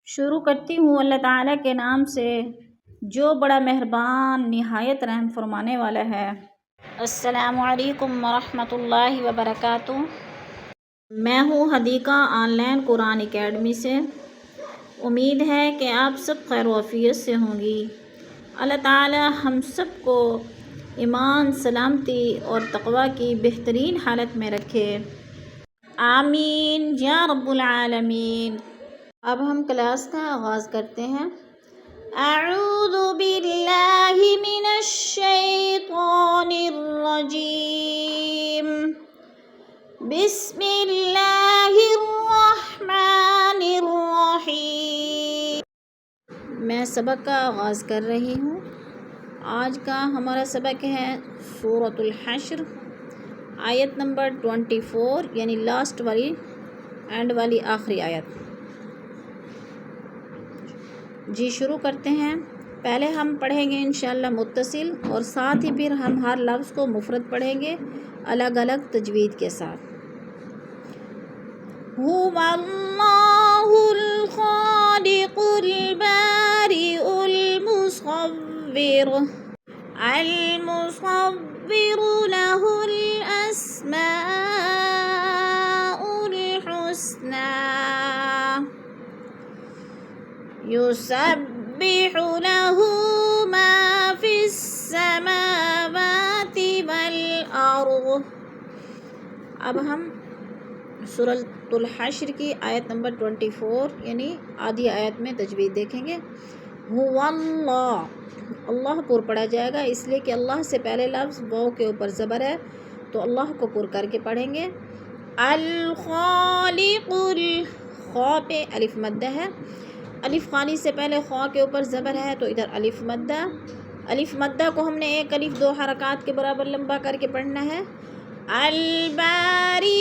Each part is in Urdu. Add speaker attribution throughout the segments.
Speaker 1: شروع کرتی ہوں اللہ تعالیٰ کے نام سے جو بڑا مہربان نہایت رحم فرمانے والا ہے۔ السلام علیکم ورحمۃ اللہ وبرکاتہ۔ میں ہوں Hadiqa on line Quran academy سے۔ امید ہے کہ آپ سب خیر و عافیت سے ہوں گی۔ اللہ تعالیٰ ہم سب کو ایمان، سلامتی اور تقوی کی بہترین حالت میں رکھے، آمین یا رب العالمین۔ اب ہم کلاس کا آغاز کرتے ہیں۔ اعوذ باللہ من الشیطان الرجیم، بسم اللہ الرحمن الرحیم۔ میں سبق کا آغاز کر رہی ہوں۔ آج کا ہمارا سبق ہے سورۃ الحشر، آیت نمبر 24، یعنی لاسٹ والی، اینڈ والی آخری آیت۔ جی شروع کرتے ہیں۔ پہلے ہم پڑھیں گے انشاءاللہ متصل، اور ساتھ ہی پھر ہم ہر لفظ کو مفرد پڑھیں گے الگ الگ تجوید کے ساتھ۔ هو اللہ الخالق البارئ المصور له الاسماء الحسنى يسبح له ما في السماوات والأرض۔ اب ہم سورۃ الحشر کی آیت نمبر 24 یعنی آدھی آیت میں تجوید دیکھیں گے۔ هو اللہ، اللہ پر پڑھا جائے گا، اس لیے کہ اللہ سے پہلے لفظ واو کے اوپر زبر ہے، تو اللہ کو پر کر کے پڑھیں گے۔ الخالق، خا پہ الف مدہ ہے، الف خانی سے پہلے خا کے اوپر زبر ہے تو ادھر الف مدہ۔ الف مدہ کو ہم نے ایک الف دو حرکات کے برابر لمبا کر کے پڑھنا ہے۔ البارئ،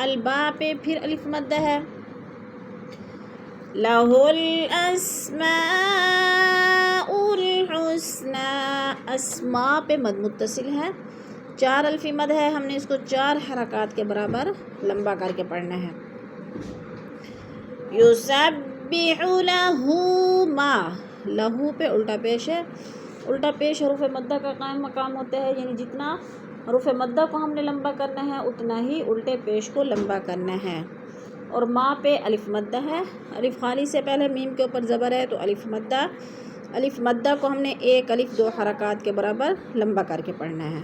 Speaker 1: البا پہ پھر الف مدہ ہے۔ لہ الاسماء الحسنى، اسماء پہ مد متصل ہے، چار الف مد ہے، ہم نے اس کو چار حرکات کے برابر لمبا کر کے پڑھنا ہے۔ یسبح لہ ما، لہو پہ الٹا پیش ہے، الٹا پیش حروف مدہ کا قائم مقام ہوتا ہے، یعنی جتنا حروف مدہ کو ہم نے لمبا کرنا ہے اتنا ہی الٹے پیش کو لمبا کرنا ہے۔ اور ما پہ الف مدہ ہے، الف خالی سے پہلے میم کے اوپر زبر ہے تو الف مدہ، الف مدہ کو ہم نے ایک الف دو حرکات کے برابر لمبا کر کے پڑھنا ہے۔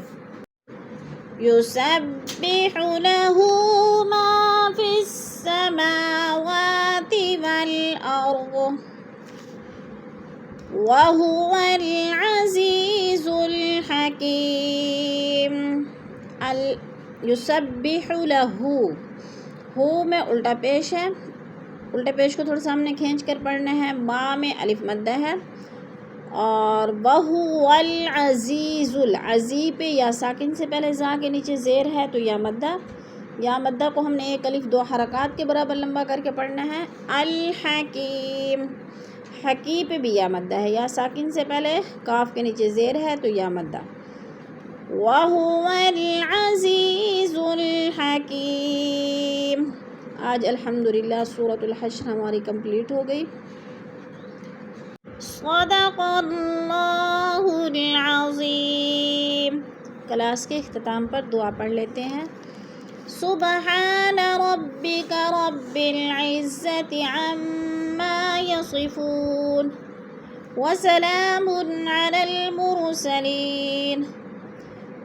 Speaker 1: یسبح لہ ما فی السماوات والارض وهو العزیز الحکیم۔ یسبح لہ، ہو میں الٹا پیش ہے، الٹے پیش کو تھوڑا سا ہم نے کھینچ کر پڑھنا ہے۔ ما میں الف مدہ ہے، اور وَهُوَ الْعَزِيزُ، العزی پہ یا ساکن سے پہلے زا کے نیچے زیر ہے تو یا مدہ، یا مدہ کو ہم نے ایک الف دو حرکات کے برابر لمبا کر کے پڑھنا ہے۔ الحکیم، حکی پہ بھی یا مدہ ہے، یا ساکن سے پہلے کاف کے نیچے زیر ہے تو یا مدہ۔ وَهُوَ الْعَزِيزُ الْحَكِيمُ۔ آج الحمدللہ سورۃ الحشر ہماری کمپلیٹ ہو گئی۔ صدق اللہ العظیم۔ کلاس کے اختتام پر دعا پڑھ لیتے ہیں۔ سبحان ربک رب العزة عما یصفون وسلام علی المرسلین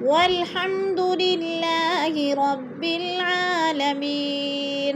Speaker 1: والحمد للہ رب العالمین۔